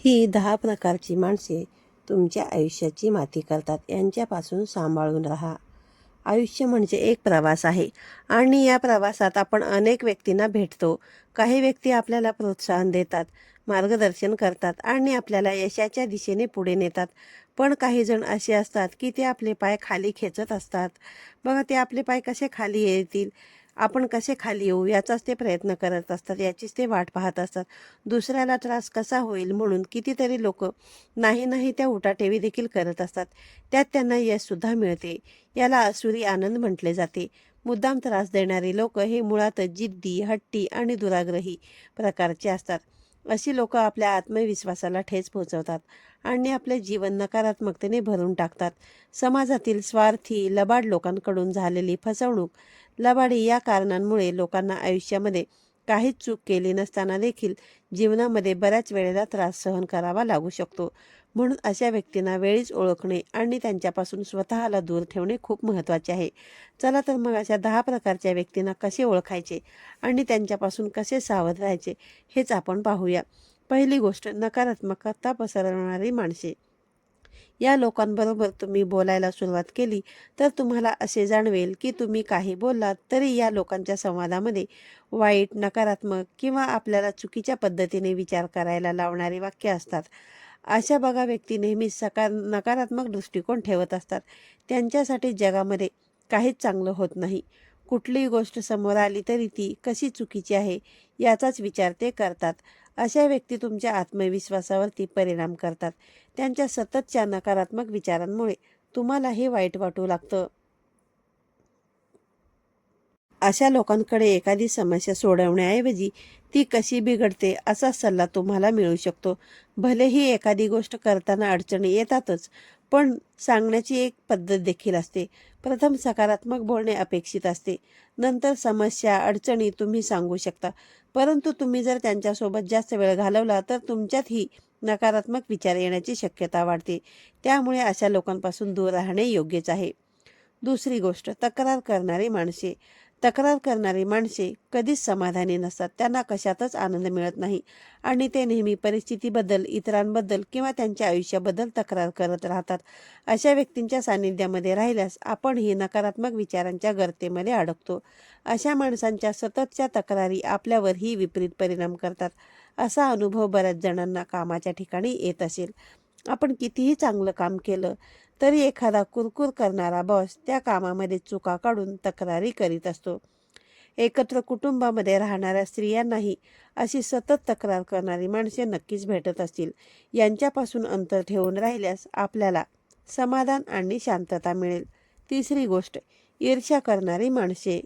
ही 10 प्रकारची माणसे तुमच्या आयुष्याची माती करतात. यांच्यापासून सांभाळून राहा. आयुष्य म्हणजे एक प्रवास आहे आणि या प्रवासात आपण अनेक व्यक्तींना भेटतो. काही व्यक्ती आपल्याला प्रोत्साहन देतात, मार्गदर्शन करतात आणि आपल्याला यशाच्या दिशेने पुढे नेतात. पण काही जण असे असतात की ते आपले पाय खाली खेचत असतात. बघा, ते आपले पाय कसे खाली येतील, आपण कसे खाली येऊ याचाच ते प्रयत्न करत असतात, याचीच ते वाट पाहत असतात. दुसऱ्याला त्रास कसा होईल म्हणून कितीतरी लोक नाही नाही त्या उटाटेवी देखील करत असतात. त्यात त्यांना यशसुद्धा मिळते. याला आसुरी आनंद म्हटले जाते. मुद्दाम त्रास देणारी लोक हे मुळातच जिद्दी, हट्टी आणि दुराग्रही प्रकारचे असतात. अशी लोक आपल्या आत्मविश्वासाला ठेच पोहोचवतात आणि आपले जीवन नकारात्मकतेने भरून टाकतात. समाजातील स्वार्थी, लबाड लोकांकडून झालेली फसवणूक, लबाडी या कारणांमुळे लोकांना आयुष्यामध्ये काहीच चूक केली नसताना देखील जीवनामध्ये बऱ्याच वेळेला त्रास सहन करावा लागू शकतो. म्हणून अशा व्यक्तींना वेळीच ओळखणे आणि त्यांच्यापासून स्वतःला दूर ठेवणे खूप महत्त्वाचे आहे. चला तर मग अशा 10 प्रकारच्या व्यक्तींना कसे ओळखायचे आणि त्यांच्यापासून कसे सावध राहायचे हेच आपण पाहूया. पहिली गोष्ट, नकारात्मकता पसरवणारी माणसे. या लोकांबरोबर तुम्ही बोलायला सुरुवात केली तर तुम्हाला असे जाणवेल की तुम्ही काही बोललात तरी या लोकांच्या संवादामध्ये वाईट, नकारात्मक किंवा आपल्याला चुकीच्या पद्धतीने विचार करायला लावणारी वाक्य असतात. अशा बघा व्यक्ती नेहमीच नकारात्मक दृष्टिकोन ठेवत असतात. त्यांच्यासाठी जगामध्ये काहीच चांगलं होत नाही. कुठलीही गोष्ट समोर आली तरी ती कशी चुकीची आहे याचाच विचार ते करतात. अशा व्यक्ती तुमच्या आत्मविश्वासावरती परिणाम करतात. त्यांच्या सततच्या नकारात्मक विचारांमुळे तुम्हालाही वाईट वाटू लागतं. अशा लोकांकडे एखादी समस्या सोडवण्याऐवजी ती कशी बिघडते असा सल्ला तुम्हाला मिळू शकतो. भलेही एखादी गोष्ट करताना अडचणी येतातच, पण सांगण्याची एक पद्धत देखील असते. प्रथम सकारात्मक बोलणे अपेक्षित असते. नंतर समस्या, अडचणी तुम्ही सांगू शकता. परंतु तुम्ही जर त्यांच्यासोबत जास्त वेळ घालवला तर तुमच्यातही नकारात्मक विचार येण्याची शक्यता वाढते. त्यामुळे अशा लोकांपासून दूर राहणे योग्यच आहे. दुसरी गोष्ट, तक्रार करणारी माणसे. तक्रार करणारी माणसे कधीच समाधानी नसतात. त्यांना कशातच आनंद मिळत नाही आणि ते नेहमी परिस्थितीबद्दल, इतरांबद्दल किंवा त्यांच्या आयुष्याबद्दल तक्रार करत राहतात. अशा व्यक्तींच्या सानिध्यामध्ये राहिल्यास आपण ही नकारात्मक विचारांच्या गर्तेमध्ये अडकतो. अशा माणसांच्या सततच्या तक्रारी आपल्यावरही विपरीत परिणाम करतात. असा अनुभव बऱ्याच जणांना कामाच्या ठिकाणी येत असेल. आपण कितीही चांगलं काम केलं तरी एखादा कुरकुर करणारा बॉस त्या कामामध्ये चुका काढून तक्रारी करीत असतो. एकत्र कुटुंबामध्ये राहणाऱ्या स्त्रियांनाही अशी सतत तक्रार करणारी माणसे नक्कीच भेटत असतील. यांच्यापासून अंतर ठेवून राहिल्यास आपल्याला समाधान आणि शांतता मिळेल. तिसरी गोष्ट, ईर्ष्या करणारी माणसे.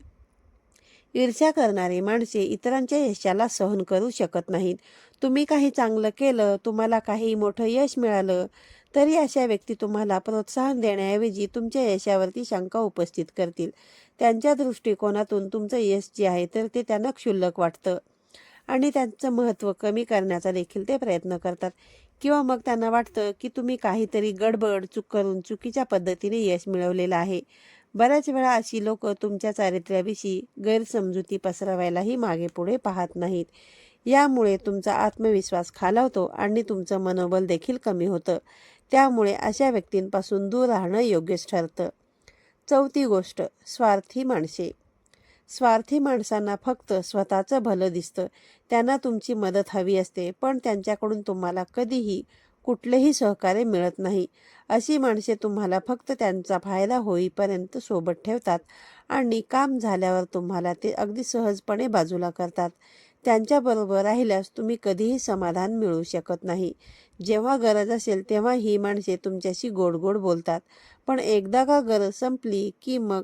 ईर्ष्या करणारी माणसे इतरांच्या यशाला सहन करू शकत नाहीत. तुम्ही काही चांगलं केलं, तुम्हाला काही मोठं यश मिळालं तरी अशा व्यक्ती तुम्हाला प्रोत्साहन देण्याऐवजी तुमच्या यशावरती शंका उपस्थित करतील. त्यांच्या दृष्टिकोनातून तुमचं यश जे आहे तर ते त्यांना क्षुल्लक वाटतं आणि त्यांचं महत्त्व कमी करण्याचा देखील ते प्रयत्न करतात. किंवा मग त्यांना वाटतं की तुम्ही काहीतरी गडबड चूक करून चुकीच्या पद्धतीने यश मिळवलेलं आहे. बऱ्याच वेळा अशी लोक तुमच्या चारित्र्याविषयी गैरसमजुती पसरवायलाही मागे पुढे पाहत नाहीत. यामुळे तुमचा आत्मविश्वास खालावतो आणि तुमचं मनोबल देखील कमी होतं. त्यामुळे अशा व्यक्तींपासून दूर राहणं योग्यच ठरतं. चौथी गोष्ट, स्वार्थी माणसे. स्वार्थी माणसांना फक्त स्वतःचं भलं दिसतं. त्यांना तुमची मदत हवी असते, पण त्यांच्याकडून तुम्हाला कधीही कुठलेही सहकार्य मिळत नाही. अशी माणसे तुम्हाला फक्त त्यांचा फायदा होईपर्यंत सोबत ठेवतात आणि काम झाल्यावर तुम्हाला ते अगदी सहजपणे बाजूला करतात. त्यांच्याबरोबर राहिल्यास तुम्ही कधीही समाधान मिळवू शकत नाही. जेव्हा गरज असेल तेव्हा ही माणसे तुमच्याशी गोड गोड बोलतात, पण एकदा का गरज संपली की मग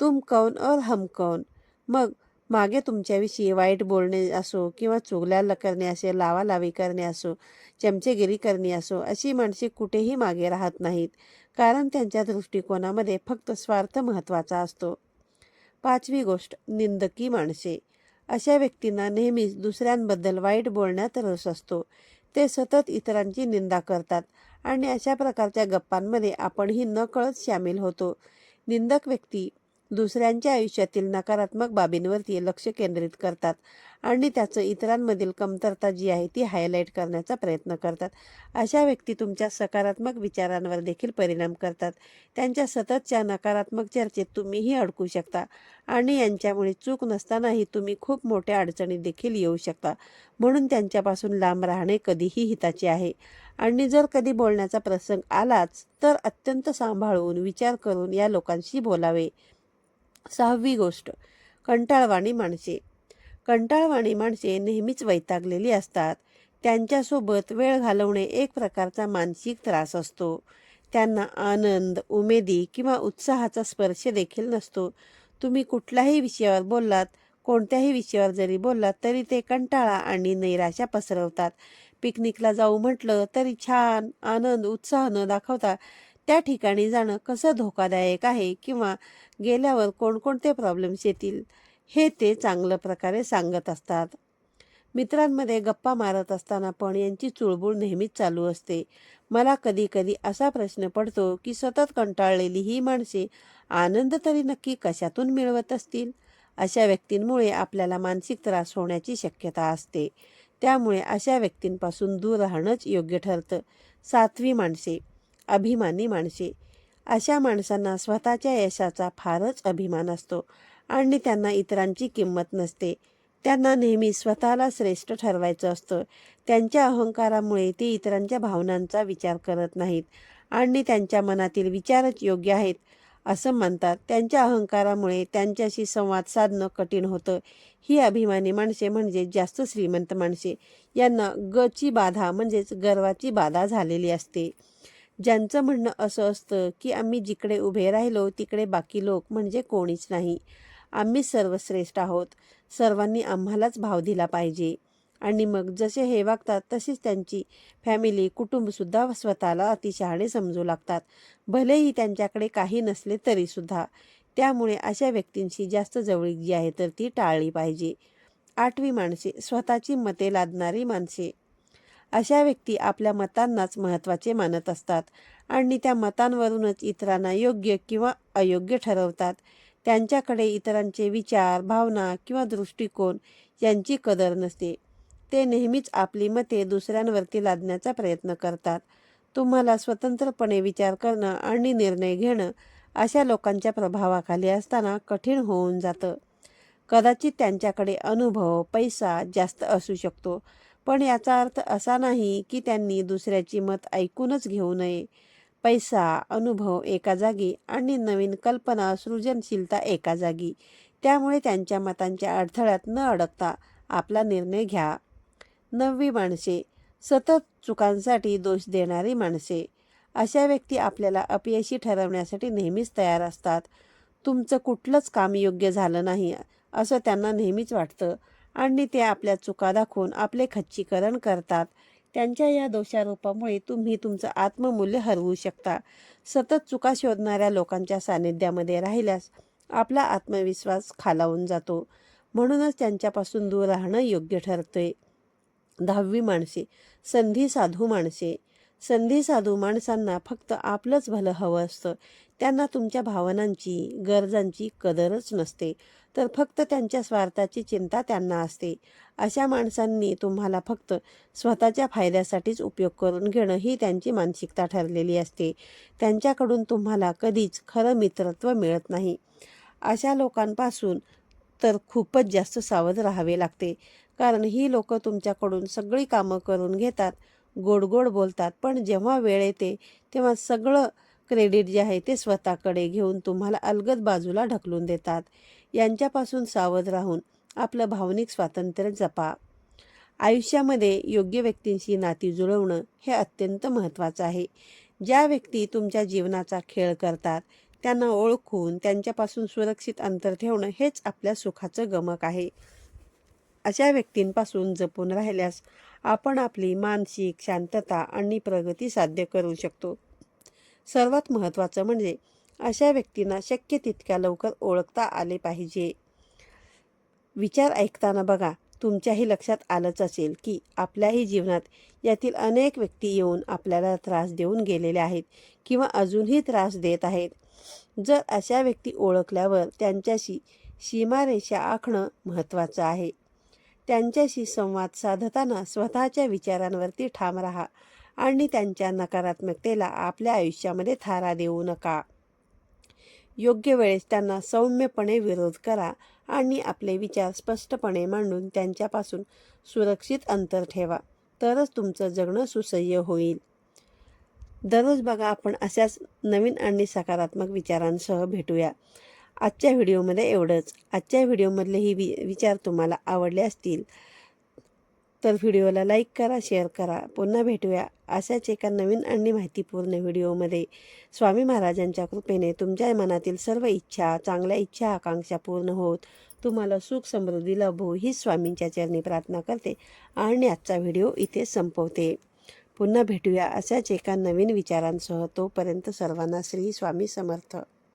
तुम कौन और हम कौन. मग मागे तुमच्याविषयी वाईट बोलणे असो किंवा चुगल्या करणे असे, लावालावी करणे असो, चमचेगिरी करणे असो, अशी माणसे कुठेही मागे राहत नाहीत, कारण त्यांच्या दृष्टिकोनामध्ये फक्त स्वार्थ महत्त्वाचा असतो. पाचवी गोष्ट, निंदकी माणसे. अशा व्यक्तींना नेहमीच दुसऱ्यांबद्दल वाईट बोलण्यात रस असतो. ते सतत इतरांची निंदा करतात आणि अशा प्रकारच्या गप्पांमध्ये आपणही नकळत सामील होतो. निंदक व्यक्ती दुसऱ्यांच्या आयुष्यातील नकारात्मक बाबींवरती लक्ष केंद्रित करतात आणि त्याचं इतरांमधील कमतरता जी आहे ती हायलाईट करण्याचा प्रयत्न करतात. अशा व्यक्ती तुमच्या सकारात्मक विचारांवर देखील परिणाम करतात. त्यांच्या सततच्या नकारात्मक चर्चेत तुम्हीही अडकू शकता आणि यांच्यामुळे चूक नसतानाही तुम्ही खूप मोठ्या अडचणीत देखील येऊ शकता. म्हणून त्यांच्यापासून लांब राहणे कधीही हिताचे आहे. आणि जर कधी बोलण्याचा प्रसंग आलाच तर अत्यंत सांभाळून विचार करून या लोकांशी बोलावे. 6वी गोष्ट, कंटाळवाणी माणसे. कंटाळवाणी माणसे नेहमीच वैतागलेली असतात. त्यांच्यासोबत वेळ घालवणे एक प्रकारचा मानसिक त्रास असतो. त्यांना आनंद, उमेदी किंवा उत्साहाचा स्पर्श देखील नसतो. तुम्ही कुठल्याही विषयावर बोललात, कोणत्याही विषयावर जरी बोललात तरी ते कंटाळा आणि नैराश्य पसरवतात. पिकनिकला जाऊ म्हटलं तरी छान आनंद, उत्साह न दाखवता त्या ठिकाणी जाणं कसं धोकादायक आहे किंवा गेल्यावर कोणकोणते प्रॉब्लेम्स येतील हे ते चांगल्या प्रकारे सांगत असतात. मित्रांमध्ये गप्पा मारत असताना पण यांची चुळबुळ नेहमीच चालू असते. मला कधी कधी असा प्रश्न पडतो की सतत कंटाळलेली ही माणसे आनंद तरी नक्की कशातून मिळवत असतील. अशा व्यक्तींमुळे आपल्याला मानसिक त्रास होण्याची शक्यता असते. त्यामुळे अशा व्यक्तींपासून दूर राहणंच योग्य ठरतं. 7वी माणसे, अभिमानी माणसे. अशा माणसांना स्वतःच्या यशाचा फारच अभिमान असतो आणि त्यांना इतरांची किंमत नसते. त्यांना नेहमी स्वतःला श्रेष्ठ ठरवायचं असतं. त्यांच्या अहंकारामुळे ते इतरांच्या भावनांचा विचार करत नाहीत आणि त्यांच्या मनातील विचारच योग्य आहेत असं मानतात. त्यांच्या अहंकारामुळे त्यांच्याशी संवाद साधणं कठीण होतं. ही अभिमानी माणसे म्हणजे जास्त श्रीमंत माणसे. यांना गची बाधा म्हणजेच गर्वाची बाधा झालेली असते. ज्यांचं म्हणणं असं असतं की आम्ही जिकडे उभे राहिलो तिकडे बाकी लोक म्हणजे कोणीच नाही, आम्ही सर्वश्रेष्ठ आहोत, सर्वांनी आम्हालाच भाव दिला पाहिजे. आणि मग जसे हे वागतात तसेच त्यांची फॅमिली, कुटुंबसुद्धा स्वतःला अतिशहाणे समजू लागतात, भलेही त्यांच्याकडे काही नसले तरीसुद्धा. त्यामुळे अशा व्यक्तींशी जास्त जवळीक जी आहे तर ती टाळली पाहिजे. 8वी माणसे, स्वतःची मते लादणारी माणसे. अशा व्यक्ती आपल्या मतांनाच महत्त्वाचे मानत असतात आणि त्या मतांवरूनच इतरांना योग्य किंवा अयोग्य ठरवतात. त्यांच्याकडे इतरांचे विचार, भावना किंवा दृष्टिकोन यांची कदर नसते. ते नेहमीच आपली मते दुसऱ्यांवरती लादण्याचा प्रयत्न करतात. तुम्हाला स्वतंत्रपणे विचार करणं आणि निर्णय घेणं अशा लोकांच्या प्रभावाखाली असताना कठीण होऊन जातं. कदाचित त्यांच्याकडे अनुभव, पैसा जास्त असू शकतो, पण याचा अर्थ असा नाही की त्यांनी दुसऱ्याची मत ऐकूनच घेऊ नये. पैसा, अनुभव एका जागी आणि नवीन कल्पना, सृजनशीलता एका जागी. त्यामुळे त्यांच्या मतांच्या अडथळ्यात न अडकता आपला निर्णय घ्या. 9वी माणसे, सतत चुकांसाठी दोष देणारी माणसे. अशा व्यक्ती आपल्याला अपयशी ठरवण्यासाठी नेहमीच तयार असतात. तुमचं कुठलंच काम योग्य झालं नाही असं त्यांना नेहमीच वाटतं आणि ते आपल्या चुका दाखवून आपले खच्चीकरण करतात. त्यांच्या या दोषारोपामुळे तुम्ही तुमचं आत्ममूल्य हरवू शकता. सतत चुका शोधणाऱ्या लोकांच्या सानिध्यामध्ये राहिल्यास आपला आत्मविश्वास खालावून जातो. म्हणूनच त्यांच्यापासून दूर राहणं योग्य ठरते. 10वी माणसे, संधी साधू माणसे. संधी साधू माणसांना फक्त आपलंच भलं हवं असतं. त्यांना तुमच्या भावनांची, गरजांची कदरच नसते, तर फक्त त्यांच्या स्वार्थाची चिंता त्यांना असते. अशा माणसांनी तुम्हाला फक्त स्वतःच्या फायद्यासाठीच उपयोग करून घेणं ही त्यांची मानसिकता ठरलेली असते. त्यांच्याकडून तुम्हाला कधीच खरं मित्रत्व मिळत नाही. अशा लोकांपासून तर खूपच जास्त सावध राहावे लागते, कारण ही लोकं तुमच्याकडून सगळी कामं करून घेतात, गोड गोड बोलतात, पण जेव्हा वेळ येते तेव्हा सगळं क्रेडिट जे आहे ते स्वतःकडे घेऊन तुम्हाला अलगद बाजूला ढकलून देतात. यांच्यापासून सावध राहून आपलं भावनिक स्वातंत्र्य जपा. आयुष्यामध्ये योग्य व्यक्तींशी नाती जुळवणं हे अत्यंत महत्त्वाचं आहे. ज्या व्यक्ती तुमच्या जीवनाचा खेळ करतात त्यांना ओळखून त्यांच्यापासून सुरक्षित अंतर ठेवणं हेच आपल्या सुखाचं गमक आहे. अशा व्यक्तींपासून जपून राहिल्यास आपण आपली मानसिक शांतता आणि प्रगती साध्य करू शकतो. सर्वात महत्त्वाचं म्हणजे अशा व्यक्तींना शक्य तितक्या लवकर ओळखता आले पाहिजे. विचार ऐकताना बघा, तुमच्याही लक्षात आलंच असेल की आपल्याही जीवनात यातील अनेक व्यक्ती येऊन आपल्याला त्रास देऊन गेलेल्या आहेत किंवा अजूनही त्रास देत आहेत. जर अशा व्यक्ती ओळखल्यावर त्यांच्याशी सीमारेषा आखणं महत्त्वाचं आहे. त्यांच्याशी संवाद साधताना स्वतःच्या विचारांवरती ठाम राहा आणि त्यांच्या नकारात्मकतेला आपल्या आयुष्यामध्ये थारा देऊ नका. योग्य वेळेस त्यांना सौम्यपणे विरोध करा आणि आपले विचार स्पष्टपणे मांडून त्यांच्यापासून सुरक्षित अंतर ठेवा. तरच तुमचं जगणं सुसह्य होईल. दररोज बघा आपण अशाच नवीन आणि सकारात्मक विचारांसह भेटूया. आजच्या व्हिडिओमध्ये एवढंच. आजच्या व्हिडिओमधले ही विचार तुम्हाला आवडले असतील तर व्हिडिओला लाईक करा, शेअर करा. पुन्हा भेटूया अशाच एका नवीन आणि माहितीपूर्ण व्हिडिओमध्ये. स्वामी महाराजांच्या कृपेने तुमच्या मनातील सर्व इच्छा, चांगल्या इच्छा, आकांक्षा पूर्ण होत तुम्हाला सुख समृद्धी लाभो ही स्वामींच्या चरणी प्रार्थना करते आणि आजचा व्हिडिओ इथे संपवते. पुन्हा भेटूया अशाच एका नवीन विचारांसह. तोपर्यंत सर्वांना श्री स्वामी समर्थ.